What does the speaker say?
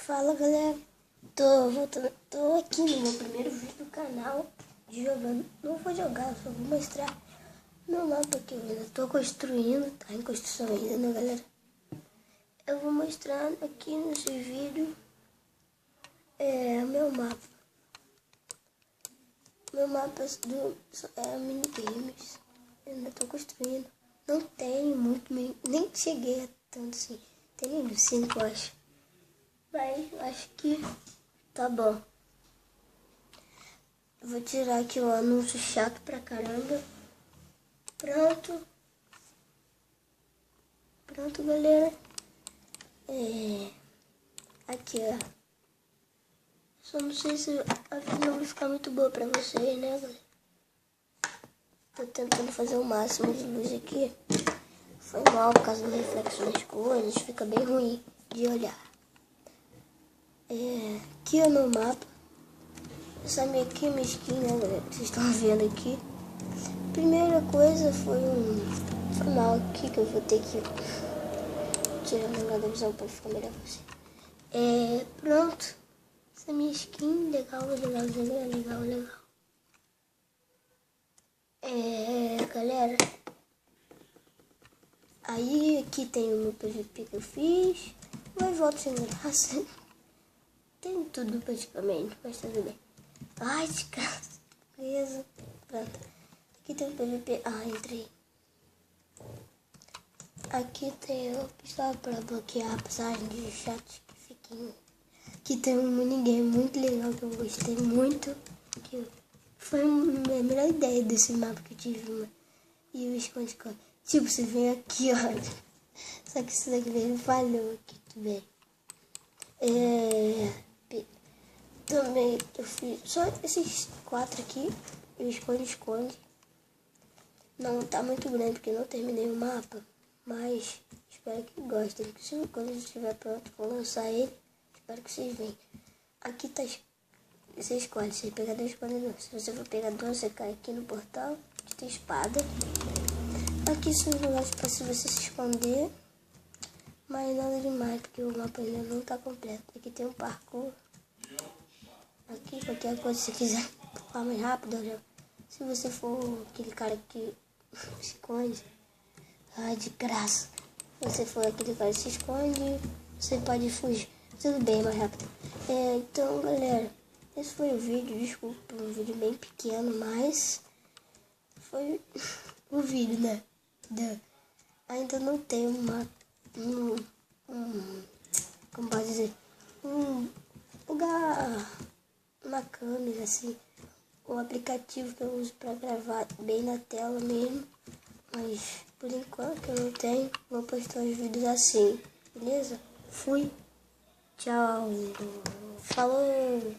Fala galera, tô aqui no meu primeiro vídeo do canal jogando. Não vou jogar, só vou mostrar meu mapa que eu ainda tô construindo, tá em construção ainda, né galera? Eu vou mostrar aqui nesse vídeo meu mapa. Meu mapa é minigames, eu ainda tô construindo. Não tenho muito, nem cheguei a tanto assim, tenho 5 acho. Mas acho que tá bom. Vou tirar aqui o anúncio chato pra caramba. Pronto. Pronto, galera. Aqui, ó. Só não sei se a vídeo vai ficar muito boa pra vocês, né, galera? Tô tentando fazer o máximo de luz aqui. Foi mal por causa do reflexo das coisas. Fica bem ruim de olhar. Aqui é o meu mapa. Essa minha aqui é minha skin, né, galera? Vocês estão vendo aqui. Primeira coisa foi mal aqui que eu vou ter que tirar o negócio da visão para ficar melhor pra você. Pronto. Essa minha skin, legal. Galera. Aí aqui tem o meu PVP que eu fiz. Vai e volta sem graça. Tem tudo praticamente, mas tudo bem. Ai, de casa. Beleza. Pronto. Aqui tem o PVP. Entrei. Aqui tem o pistola para bloquear a passagem de chat que fiquem. Aqui tem um minigame muito legal que eu gostei muito. Que foi a melhor ideia desse mapa que eu tive. E o esconde-esconde. Tipo, você vem aqui, olha. Só que isso daqui veio falhou aqui também. Também eu fiz só esses 4 aqui. E o esconde-esconde. Não tá muito grande porque não terminei o mapa. Mas espero que gostem. Quando ele estiver pronto, vou lançar ele. Espero que vocês venham. Aqui tá. Você escolhe. Se pegador, escolhe não. Se você for pegador, você cai aqui no portal. Aqui tem espada. Aqui são os lugares para você se esconder. Mas nada demais, porque o mapa ainda não tá completo. Aqui tem um parkour. Aqui qualquer coisa se você quiser pular mais rápido. Se você for aquele cara que se esconde. Ai, de graça. Se você for aquele cara que se esconde, você pode fugir. Tudo bem, mais rápido. Então, galera, esse foi o vídeo. Desculpa, um vídeo bem pequeno, mas foi o vídeo, né? Ainda não tem como pode dizer, um lugar, uma câmera, assim, o aplicativo que eu uso para gravar bem na tela mesmo. Mas por enquanto eu não tenho, vou postar os vídeos assim, beleza? Fui, tchau, falou!